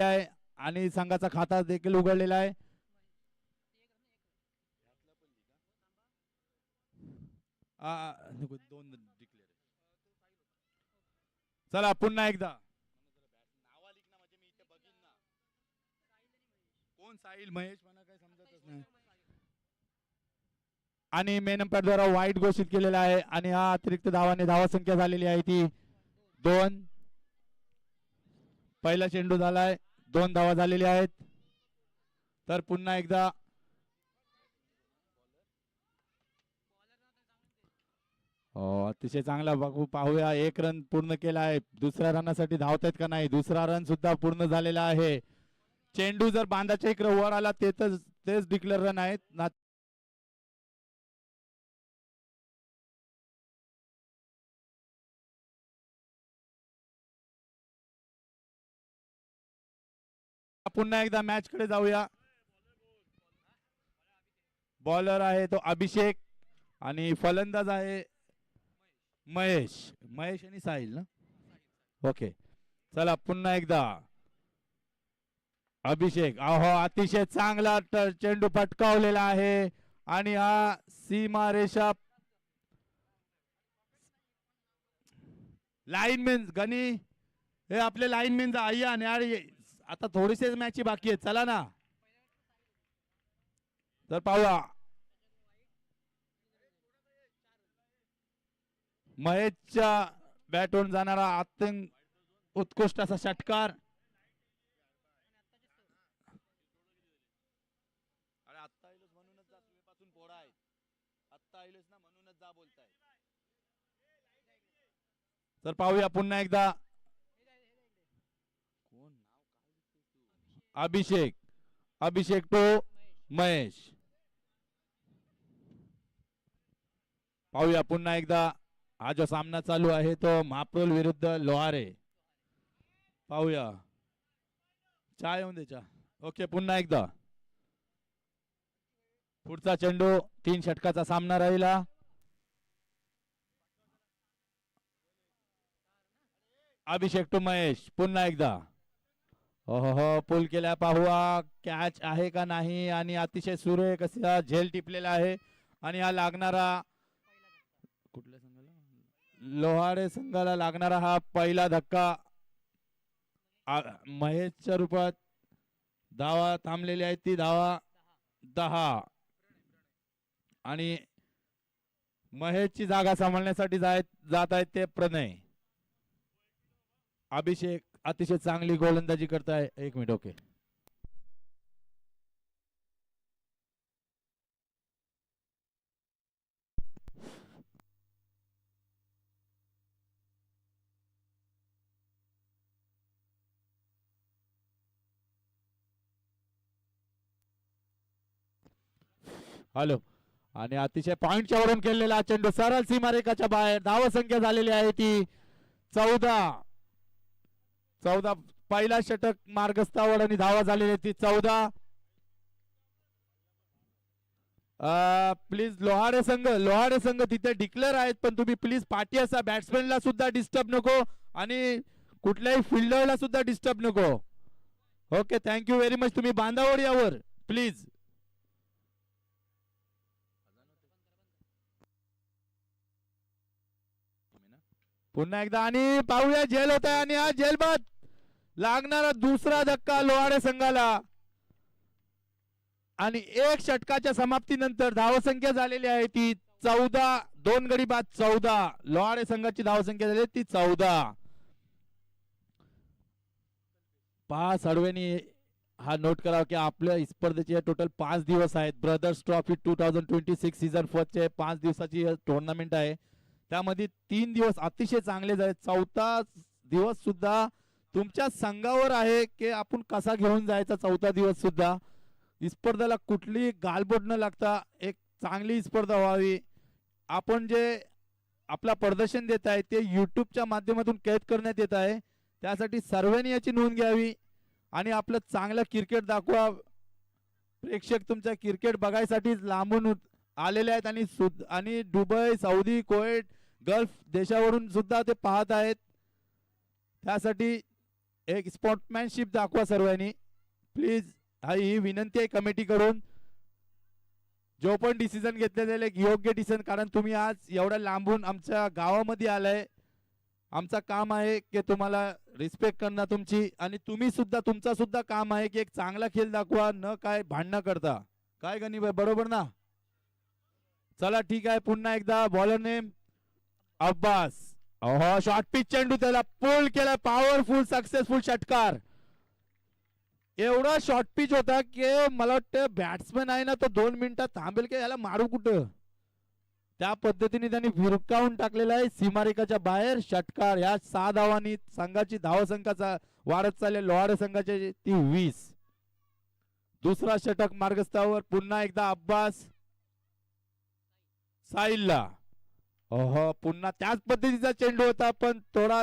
आहे आणि संघाचा खाता देखील उघडलेला आहे. दोन डिक्लेअर. चला पुन्हा एकदा कोण साहिल महेश म्हणा काही समजतच नाही. आणि मेन अंपायर द्वारा वाईट घोषित केलेला आहे आणि हा अतिरिक्त धावाने धावा संख्या झालेली आहे ती 2. पहिला चेंडू झालाय 2 धावा झालेल्या आहेत. तर पुन्हा एकदा अतिशय चांगला बघू पाहूया. 1 रन पूर्ण केला आहे. दुसऱ्या रनासाठी धावतायत का नाही. दुसरा रन सुद्धा पूर्ण झालेला आहे. चेंडू जर बांधाच्या इकडे वर आला तेच डिक्लेअर रन आहेत. पुन्हा एकदा मॅच कडे जाऊया. बॉलर आहे तो अभिषेक आणि फलंदाज आहे महेश आणि साहिल ना. ओके चला पुन्हा एकदा अभिषेक. अतिशय चांगला चेंडू पटकावलेला आहे आणि हा सीमारेषा लाईनमॅन गणी हे आपले लाईनमॅन आय्या आणि आता थोडीसेच मॅच बाकी आहेत. चला ना तर पाहूया. महेशच्या बॅटवरून जाणारा अत्यंत उत्कृष्ट असा षटकार. तर पाहूया पुन्हा एकदा अभिषेक तो महेश. पाहूया पुन्हा एकदा हा जो सामना चालू आहे तो महाप्रोल विरुद्ध लोहारे. पाहूया चहा येऊन द्यायचा. ओके पुन्हा एकदा पुढचा चेंडू 3 षटकाचा सामना राहिला. अभिषेक टू महेश पुन्हा एकदा. हो पुल केल्या पाहूया कॅच आहे का नाही आणि अतिशय सुरेख असा झेल टिपलेला आहे आणि हा लागणारा कुठल्या संघाला लोहारे संघाला लागणारा हा पहिला धक्का महेशच्या रूपात. धावा थांबलेली आहे ती धावा 10 आणि महेशची जागा सांभाळण्यासाठी जात आहेत ते प्रणय. अभिषेक अतिशय चांगली गोलंदाजी करताय. 1 मिनिट. Okay hello. आणि अतिशय पॉइंटच्या वरून केलेला चेंडू सरळ सीमारेखाच्या बाहेर. धाव संख्या झालेली आहे ती 14. पहिला षटक मार्गस्थावर आणि धावा झालेली ती 14. प्लीज लोहारे संघ तिथे डिक्लेअर आहेत पण तुम्ही प्लीज पाठी असा. बॅट्समॅनला सुद्धा डिस्टर्ब नको आणि कुठल्याही फिल्डरला सुद्धा डिस्टर्ब नको. Okay thank you very much. तुम्ही बांधावर यावर प्लीज. पुन्हा एकदा आणि पाहूया झेल होत आहे आणि हा झेलबाद लागणारा दुसरा धक्का लोहारे संघाला आणि 1 षटकाच्या समाप्तीनंतर धावसंख्या झालेली आहे ती 14. 2 गडी बाद 14. लोहारे संघाची धावसंख्या झाली ती 14. 5 अडव्यानी हा नोट करावा की आपल्या स्पर्धेचे टोटल 5 दिवस आहेत. ब्रदर्स ट्रॉफी 2026 सीझन फर्स्ट चे 5 दिवसाची टुर्नामेंट आहे. त्यामध्ये 3 दिवस अतिशय चांगले झाले. 4था दिवस सुद्धा तुमच्या संघावर आहे की आपण कसा घेऊन जायचा. 4था दिवस सुद्धा स्पर्धेला कुठली गालबोट न लागता एक चांगली स्पर्धा व्हावी. आपण जे आपला प्रदर्शन देत आहे ते यूट्यूबच्या माध्यमातून कैद करण्यात येत आहे. त्यासाठी सर्वांनी याची नोंद घ्यावी आणि आपलं चांगलं क्रिकेट दाखवा. प्रेक्षक तुमच्या क्रिकेट बघायसाठी लांबून आलेले आहेत आणि दुबई, सौदी, कुवेत, गल्फ देशावरून सुद्धा ते पाहत आहेत. त्यासाठी एक स्पोर्टमॅनशिप दाखवा सर्वांनी प्लीज. ही विनंती आहे कमिटीकडून. जो पण डिसिजन घेतलेले एक योग्य डिसिजन, कारण तुम्ही आज एवढ्या लांबून आमच्या गावामध्ये आलाय. आमचं काम आहे की तुम्हाला रिस्पेक्ट करणं तुमची, आणि तुम्ही सुद्धा तुमचा सुद्धा काम आहे की एक चांगला खेळ दाखवा, न काय भांडणं करता. काय गणीबाई बरोबर ना? चला ठीक आहे. पुन्हा एकदा bowler name Abbas. Short pitch चेंडू त्याला पुल केला. पॉवरफुल सक्सेसफुल षटकार. एवढा शॉर्ट पिच होता की मला वाटतं बॅट्समॅन आहे ना तो 2 मिनिटात थांबेल की याला मारू कुठं. त्या पद्धतीने त्यांनी फिरकावून टाकलेला आहे सीमारेखाच्या बाहेर. षटकार. या 6 धावांनी संघाची धावसंख्याचा वाढत चालले लोहार संघाचे ती 20. दुसरा षटक मार्गस्थावर. पुन्हा एकदा अब्बास साहिलला. पुन्हा त्याच पद्धतीचा चेंडू होता पण थोडा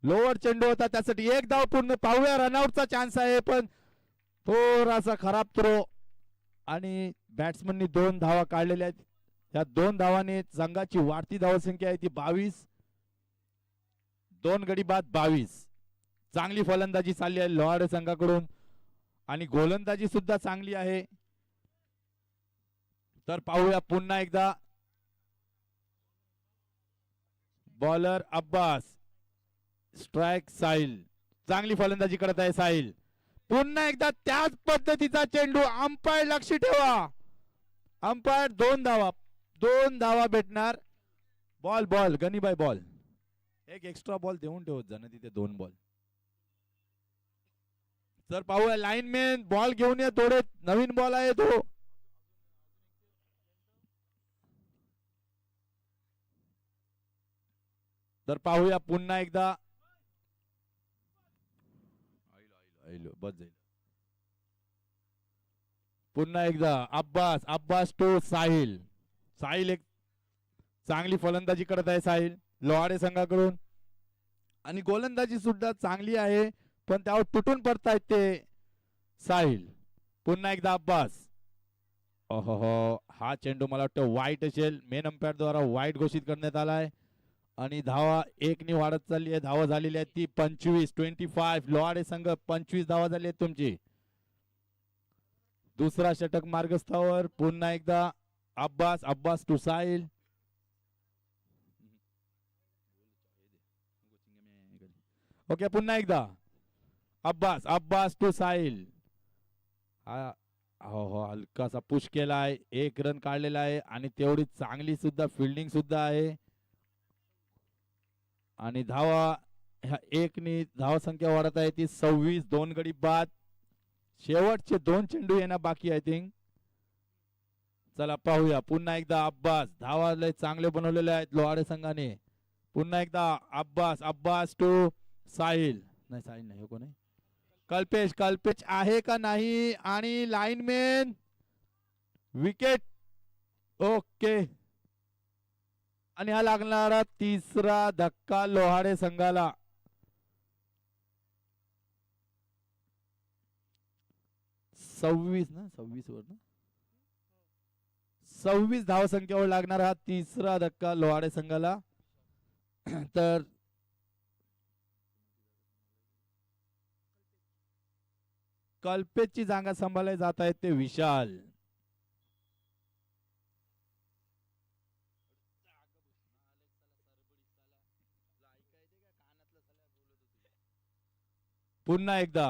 लोअर चेंडू होता, त्यासाठी एक धाव पूर्ण. पाहूया रनआउटचा चान्स आहे पण थोडासा खराब थ्रो, आणि बॅट्समननी 2 धावा काढलेल्या आहेत. या 2 धावाने संघाची वाढती धावसंख्या आहे ती 22. 2 गडी बाद 22. चांगली फलंदाजी चालली आहे लोहार संघाकडून, आणि गोलंदाजी सुद्धा चांगली आहे. तर पाहूया पुन्हा एकदा. Bowler Abbas, strike Sahil. चांगली फलंदाजी करत आहे साहिल. पुन्हा एकदा त्याच पद्धतीचा चेंडू. अंपायर लक्ष ठेवा. अंपायर 2 धावा. 2 धावा भेटणार. बॉल बॉल गणीबाई बॉल. एक एक्स्ट्रा बॉल देऊन ठेवत जाणं तिथे 2 बॉल. तर पाहूया लाईनमॅन बॉल घेऊन या. थोडे नवीन बॉल आहे तो. तर पाहूया पुन्हा एकदा. बस जाईल. पुन्हा एकदा अब्बास. अब्बास टू साहिल. साहिल एक चांगली फलंदाजी करत आहे साहिल लोहारे संघाकडून, आणि गोलंदाजी सुद्धा चांगली आहे पण त्यावर तुटून पडतायत ते साहिल. पुन्हा एकदा अब्बास. हा चेंडू मला वाटतं वाईट असेल. मेन अंपायर द्वारा वाईट घोषित करण्यात आला आहे, आणि धावा 1 ने वाढत चालली आहे. धावा झालेली आहे ती 25. 25 लोहारे संघ 25 धावा झाली आहेत तुमची. दुसरा षटक मार्गस्थावर. पुन्हा एकदा अब्बास. अब्बास टू साहिल. ओके पुन्हा एकदा अब्बास. अब्बास टू साहिल. हलकासा पुश केला आहे. 1 रन काढलेला आहे, आणि तेवढी चांगली सुद्धा फिल्डिंग सुद्धा आहे, आणि धावा ह्या 1 ने धाव संख्या वाढत आहे ती 26. 2 गडी बाद. शेवटचे 2 चेंडू येणं बाकी आय थिंक. चला पाहूया पुन्हा एकदा अब्बास. धावा लय चांगले बनवलेले आहेत लोहारे संघाने. पुन्हा एकदा अब्बास. अब्बास टू साहिल. नाही साहिल नाही, हो कोण आहे? कल्पेश. कल्पेश आहे का नाही, आणि लाईनमॅन विकेट. ओके, आणि हा लागणारा 3रा धक्का लोहारे संघाला. सव्वीस ना, 26 वर ना, 26 धाव संख्येवर लागणारा हा 3रा धक्का लोहारे संघाला. तर कल्पेशची जागा सांभाळले जात आहेत ते विशाल. पुन्हा एकदा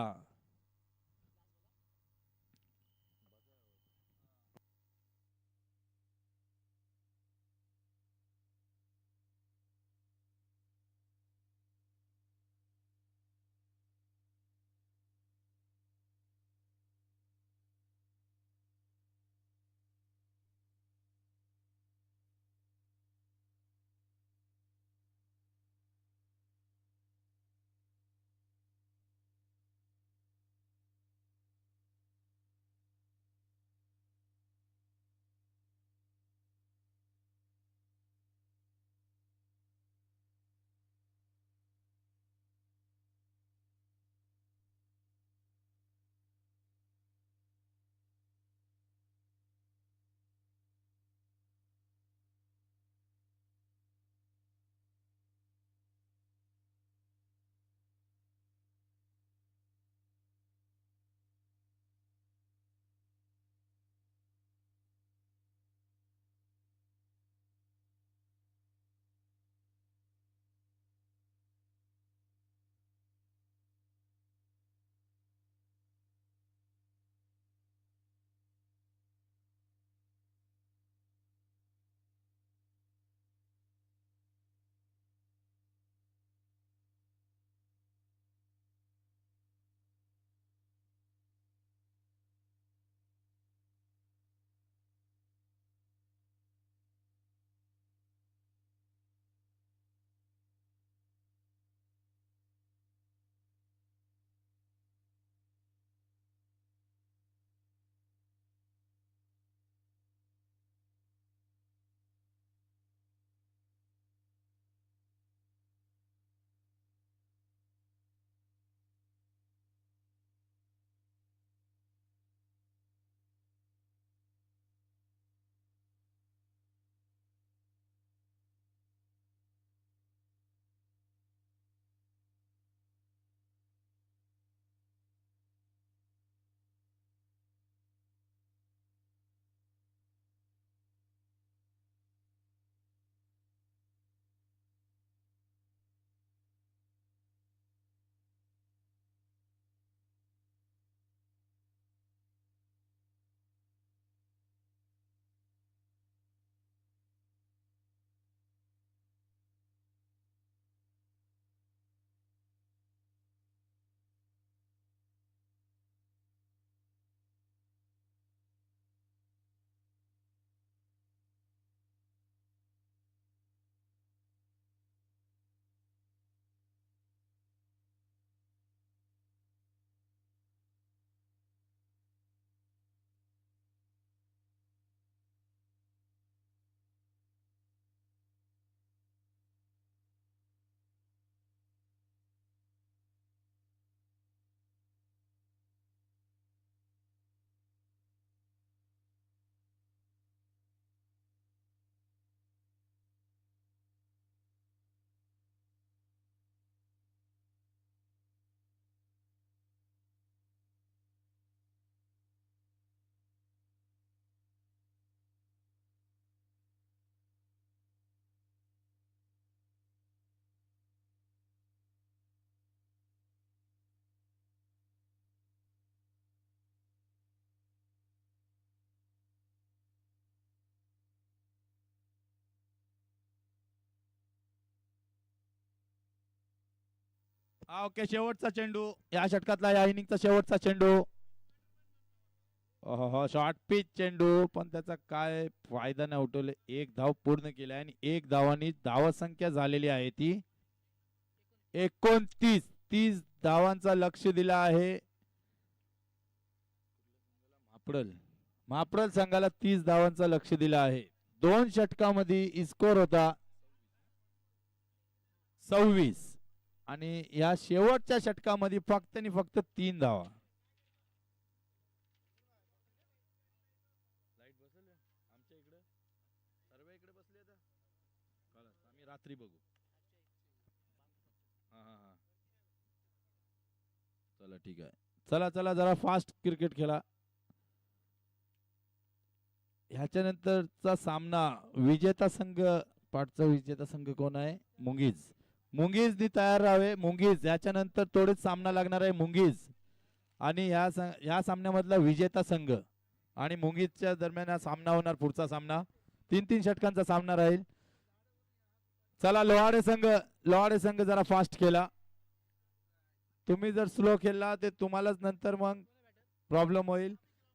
ओके, शेवटचा चेंडू या षटकातला, या इनिंगचा शेवटचा चेंडू. शॉर्ट पिच चेंडू, पण त्याचा काय फायदा नाही उठवले. एक धाव पूर्ण केली आणि एक धावांनी धावसंख्या झालेली आहे ती 29. 30 धावांचा लक्ष दिला आहे मापडल. मापडल संघाला 30 धावांचा लक्ष दिला आहे. 2 षटकामध्ये स्कोर होता 26 आणि या शेवटच्या षटकामध्ये फक्त आणि फक्त 3 धावा. रात्री बघू. चला ठीक आहे. चला चला जरा फास्ट क्रिकेट खेळा. ह्याच्यानंतरचा सामना विजेता संघ, पाठचा विजेता संघ कोण आहे? मुंगीज. मुंगीजनी तयार राहावे. मुंगीज ह्याच्यानंतर थोडेच सामना लागणार आहे. मुंगीज आणि ह्या सामन्यामधला विजेता संघ आणि मुंगीजच्या दरम्यान हा सामना होणार. पुढचा सामना 3-3 षटकांचा सामना राहील. चला लोहाडे संघ, लोहाडे संघ जरा फास्ट खेळा. तुम्ही जर स्लो खेळला ते तुम्हालाच नंतर मग प्रॉब्लेम होईल.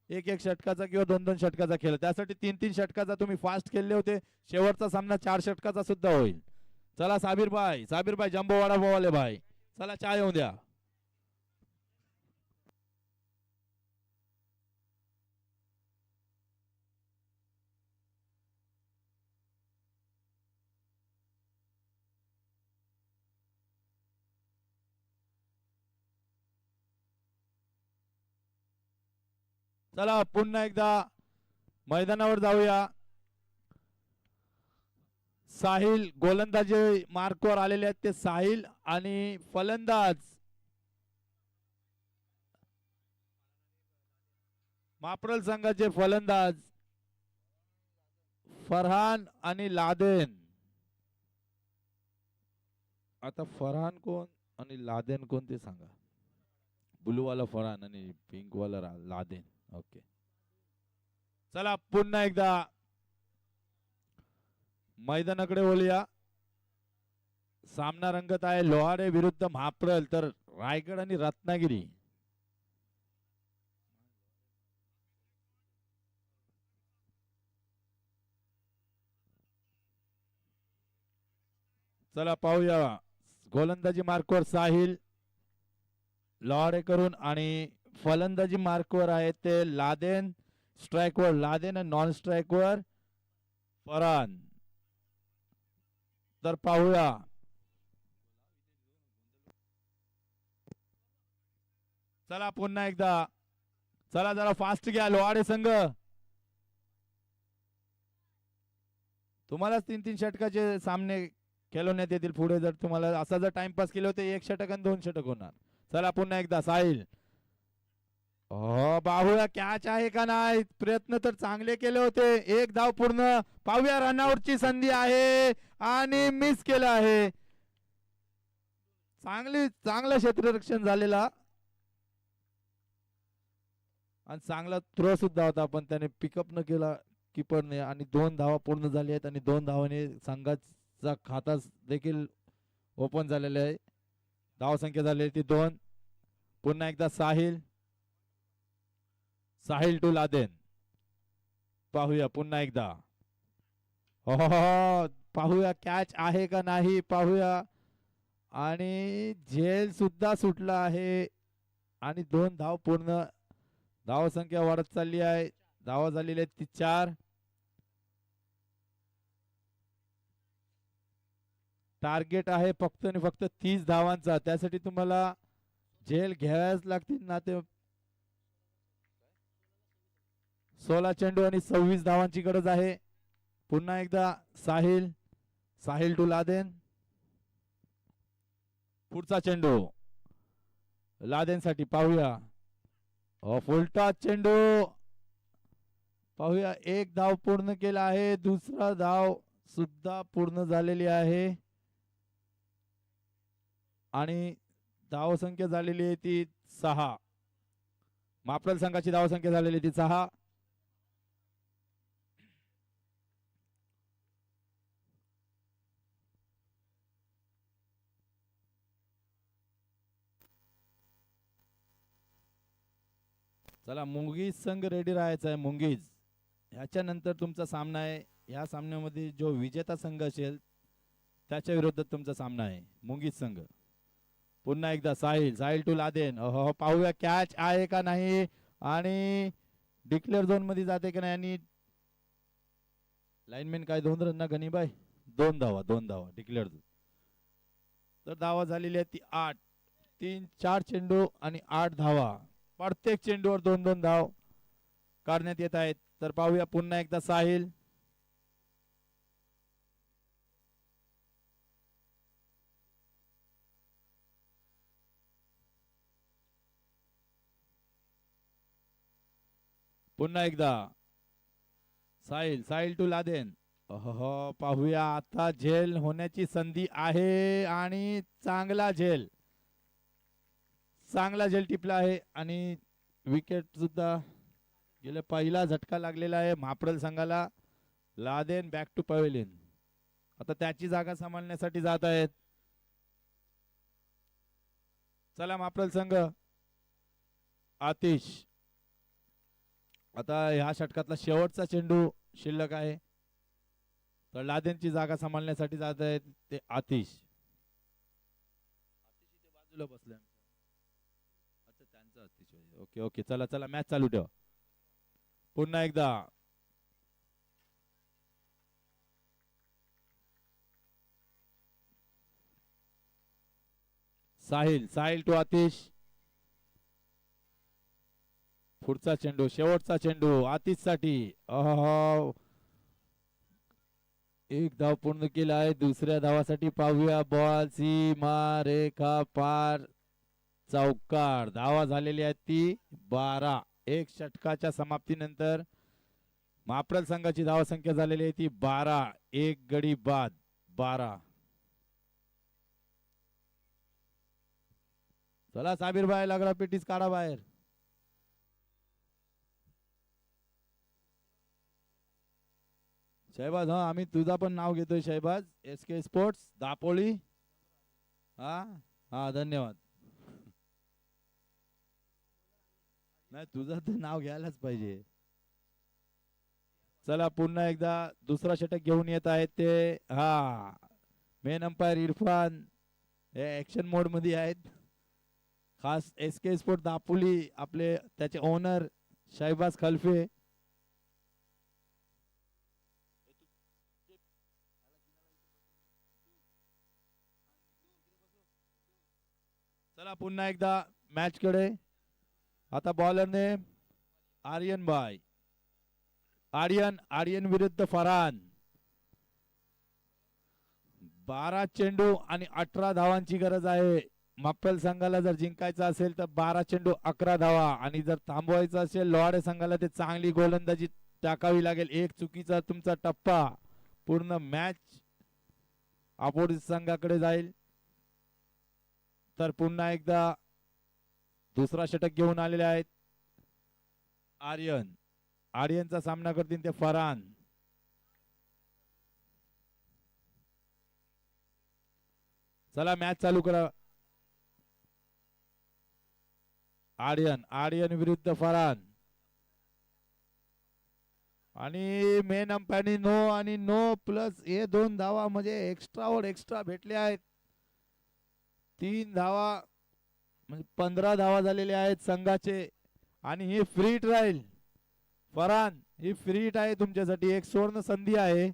एक एक षटकाचा किंवा 2-2 षटकाचा खेळ, त्यासाठी 3-3 षटकाचा तुम्ही फास्ट खेळले होते. शेवटचा सामना 4 षटकाचा सुद्धा होईल. चला साबिर भाई, साबिर भाई जम्बो वाडा बोवाले भाई, चला चाय येऊ द्या. चला पुन्हा एकदा मैदानावर जाऊया. साहिल गोलंदाजी मार्कवर आलेले आहेत. ते साहिल आणि फलंदाज माप्रल संघाचे फलंदाज फरहान आणि लादेन. आता फरहान कोण आणि लादेन कोण ते सांगा. ब्लू वाला फरहान आणि पिंक वाला लादेन. ओके, चला पुन्हा एकदा मैदानाकडे बोलूया. सामना रंगत आहे लोहारे विरुद्ध म्हाप्रल, तर रायगड आणि रत्नागिरी. चला पाहूया. गोलंदाजी मार्कवर साहिल लोहारे करून आणि फलंदाजी मार्कवर आहे ते लादेन. स्ट्राइकवर लादेन आणि नॉन स्ट्राइकवर फरहान. तर पाहूया. चला पुन्हा एकदा, चला जरा फास्ट घ्या लोहाडे संघ. तुम्हाला 3-3 षटकाचे सामने खेळवण्यात येतील पुढे. जर तुम्हाला असा जर टाइमपास केले होते 1 षटक आणि 2 षटक होणार. चला पुन्हा एकदा साहिल. पाहूया कॅच आहे का नाही. प्रयत्न तर चांगले केले होते. 1 धाव पूर्ण. पाहूया रनआउटची संधी आहे आणि मिस केलं आहे. चांगलं क्षेत्ररक्षण झालेला आणि चांगला थ्रो सुद्धा होता, पण त्याने पिकअप न केला कीपरने आणि 2 धावा पूर्ण झाली आहेत आणि 2 धावाने संघाचा खाता देखील ओपन झालेला आहे. धाव संख्या झालेली ती 2. पुन्हा एकदा साहिल, साहिल टू लादेन. पाहूया पुन्हा एकदा. हो, पाहूया कॅच आहे का नाही पाहूया. आणि झेल सुद्धा सुटला आहे आणि 2 धाव पूर्ण. धाव संख्या वाढत चालली आहे. धावा झालेली आहेत ती 4. टार्गेट आहे फक्त आणि फक्त 30 धावांचा. त्यासाठी तुम्हाला झेल घ्याव्याच लागतील ना. ते 16 चेंडू आणि 26 धावांची गरज आहे. पुन्हा एकदा साहिल, साहिल टू लादेन. पुढचा चेंडू लादेन साठी. पाहूया. फुलटॉस चेंडू. पाहूया 1 धाव पूर्ण केला आहे. दुसरा धाव सुद्धा पूर्ण झालेली आहे आणि धाव संख्या झालेली आहे ती 6. माप्रल संघाची धाव संख्या झालेली ती 6. चला मुंगीज संघ रेडी राहायचा आहे. मुंगीज ह्याच्यानंतर तुमचा सामना आहे. या सामन्यामध्ये जो विजेता संघ असेल त्याच्या विरोधात तुमचा सामना आहे. मुंगीज संघ. पुन्हा एकदा साहिल, साहिल टू लादेन. पाहूया कॅच आहे का नाही आणि डिक्लेअर झोन मध्ये जाते का नाही. आणि लाईनमॅन काय 2 रन ना गणीबाई. 2 धावा, 2 धावा डिक्लेअर झोन. तर धावा झालेली आहे ती 8. 3-4 चेंडू आणि 8 धावा. प्रत्येक चेंडूवर 2-2 धाव काढण्यात येत आहेत. तर पाहूया पुन्हा एकदा साहिल. पुन्हा एकदा साहिल, साहिल टू लादेन. पाहूया आता झेल होण्याची संधी आहे आणि चांगला झेल, चांगला झेल टिपला आहे आणि विकेट सुद्धा गेला. पहिला झटका लागलेला आहे महाप्रल संघाला. Laden back to pavilion. आता त्याची जागा सांभाळण्यासाठी जात आहेत. चला महाप्रल संघ. आतिश. आता ह्या षटकातला शेवटचा चेंडू शिल्लक आहे. तर लादेनची जागा सांभाळण्यासाठी जात आहेत ते आतिश. आतिश इथे बाजूला बसले. अच्छा त्यांचा आतिश. ओके ओके चला चला मॅच चालू ठेवा. पुन्हा एकदा साहिल, साहिल टू आतिश. पुढचा चेंडू, शेवटचा चेंडू आतिश साठी. एक धाव पूर्ण केला आहे. दुसऱ्या धावासाठी पाहूया बॉल सीमा रेखा पार, चौकार. धावा झालेली आहे ती 12. एक षटकाच्या समाप्तीनंतर महाप्रल संघाची धावा संख्या झालेली आहे ती 12. एक गडी बाद 12. चला साबीर भाई लागला पेटीस काढा बाहेर. शहबाज, हा आम्ही तुझा पण नाव घेतोय शहबाज. SK sports Dapoli. हा हा धन्यवाद. नाही तुझं तर नाव घ्यायलाच पाहिजे. चला पुन्हा एकदा दुसरा षटक घेऊन येत आहेत ते. हा मेन अंपायर इरफान हे ऍक्शन मोड मध्ये आहेत. खास SK स्पोर्ट दापोली आपले त्याचे ओनर शहबाज खलफे. चला पुन्हा एकदा मॅच कडे. आता बॉलरने आर्यन भाई. आर्यन, आर्यन विरुद्ध फरहान. 12 चेंडू आणि 18 धावांची गरज आहे. महाप्रल संघाला जर जिंकायचं असेल तर 12 चेंडू 11 धावा आणि जर थांबवायचं असेल लोहाडे संघाला ते चांगली गोलंदाजी टाकावी लागेल. एक चुकीचा तुमचा टप्पा पूर्ण मॅच अपोजिट संघाकडे जाईल. तर पुन्हा एकदा दुसरा षटक घेऊन आलेले आहेत आर्यन. आर्यनचा सामना करतील ते फरहान. चला मॅच चालू करा. आर्यन, आर्यन विरुद्ध फरहान. आणि मेन अंपायरनी नो आणि नो प्लस हे 2 धावा म्हणजे एक्स्ट्रावर एक्स्ट्रा भेटले आहेत. 3 धावा म्हणजे 15 धावा झालेले आहेत संघाचे. आणि ही फ्रीट राहील. फरहान ही फ्रीट आहे तुमच्यासाठी. एक सुवर्ण संधी आहे.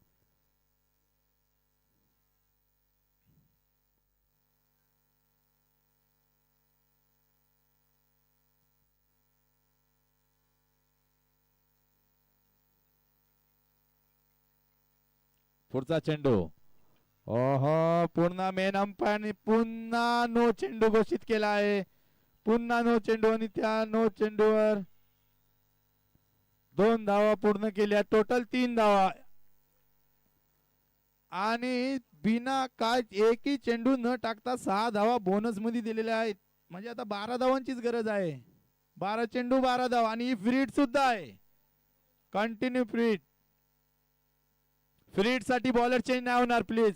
पुढचा चेंडू. पुन्हा मेन अंपायरने पुन्हा नो चेंडू घोषित केला आहे. पुन्हा नो चेंडू आणि त्या नो चेंडूवर 2 धावा पूर्ण केल्या. टोटल 3 धावा आणि बिना काय एकही चेंडू न टाकता 6 धावा बोनस मध्ये दिलेल्या आहेत. म्हणजे आता 12 धावांचीच गरज आहे. 12 चेंडू 12 धावा आणि फ्रीट सुद्धा आहे. कंटिन्यू फ्रीट. फ्रीट साठी बॉलर चेंज नाही होणार प्लीज.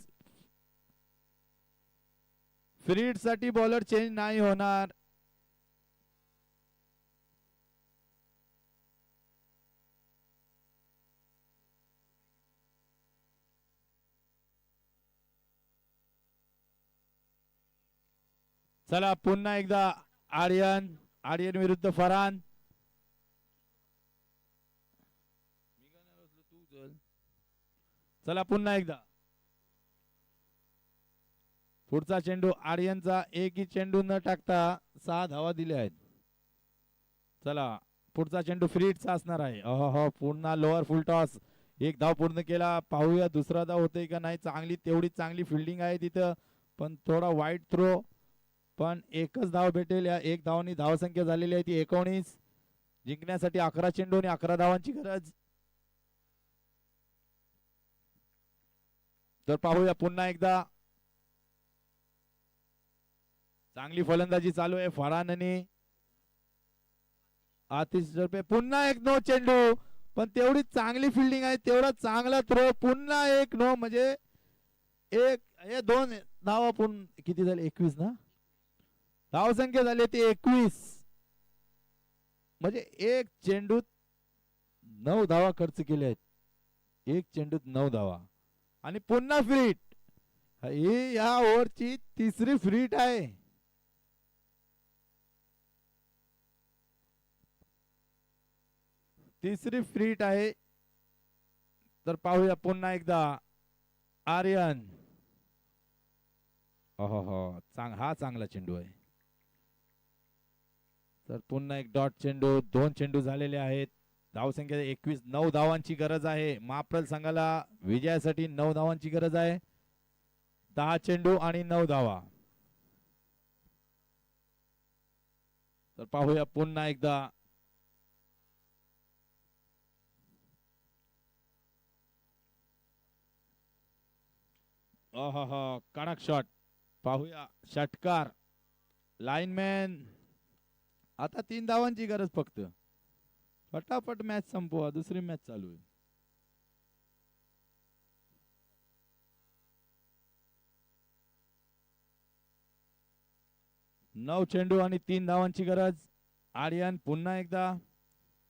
फ्रीट साठी बॉलर चेंज नाही होणार. चला पुन्हा एकदा आर्यन आर्यन विरुद्ध फरहान. चला पुन्हा एकदा पुढचा चेंडू आर्यनचा. एकही चेंडू न टाकता 6 धावा दिल्या आहेत. चला पुढचा चेंडू फ्रीटचा असणार आहे. हो पुन्हा लोअर फुल टॉस. एक धाव पूर्ण केला. पाहूया दुसरा धाव होतोय का नाही. चांगली तेवढी चांगली फिल्डिंग आहे तिथं, पण थोडा वाईट थ्रो. पण एकच धाव भेटेल. या एक धावांनी धावसंख्या झालेली आहे ती 19. जिंकण्यासाठी 11 चेंडू आणि 11 धावांची गरज. तर पाहूया पुन्हा एकदा. चांगली फलंदाजी चालू आहे फरहानने. आतिश रुपये पुन्हा एक नो चेंडू, पण तेवढी चांगली फिल्डिंग आहे, तेवढा चांगला थ्रो. पुन्हा एक नो, म्हणजे एक हे 2 धावा पूर्ण किती झाले 21 ना. धावसंख्या झाली ती 21. म्हणजे एक चेंडूत 9 धावा खर्च केले आहेत. एक चेंडूत 9 धावा आणि पुन्हा फ्रीट. ही या ओव्हरची तिसरी फ्रीट आहे. तिसरी फ्रीट आहे. तर पाहूया पुन्हा एकदा आर्यन. हो हा चांगला चेंडू आहे. तर पुन्हा एक डॉट चेंडू. 2 चेंडू झालेले आहेत. धावसंख्या 21. 9 धावांची गरज आहे. महाप्रल संघाला विजयासाठी 9 धावांची गरज आहे. 10 चेंडू आणि 9 धावा. तर पाहूया पुन्हा एकदा. कडक शॉट. पाहूया षटकार. लाईनमॅन. आता 3 धावांची गरज फक्त. फटाफट मॅच संपवा, दुसरी मॅच चालू आहे. नऊ चेंडू आणि 3 धावांची गरज. आर्यन पुन्हा एकदा.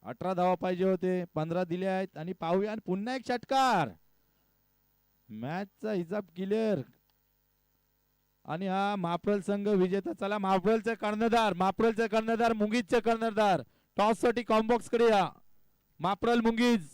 18 धावा पाहिजे होते, 15 दिले आहेत. आणि पाहूया पुन्हा एक षटकार. मॅचचा हिसाब क्लिअर. आणि हा महाप्रल संघ विजेता. चला महाप्रलचे कर्णधार मुंगीजचे कर्णधार टॉस साठी कॉम्बॉक्स कडे या. महाप्रल मुंगीज.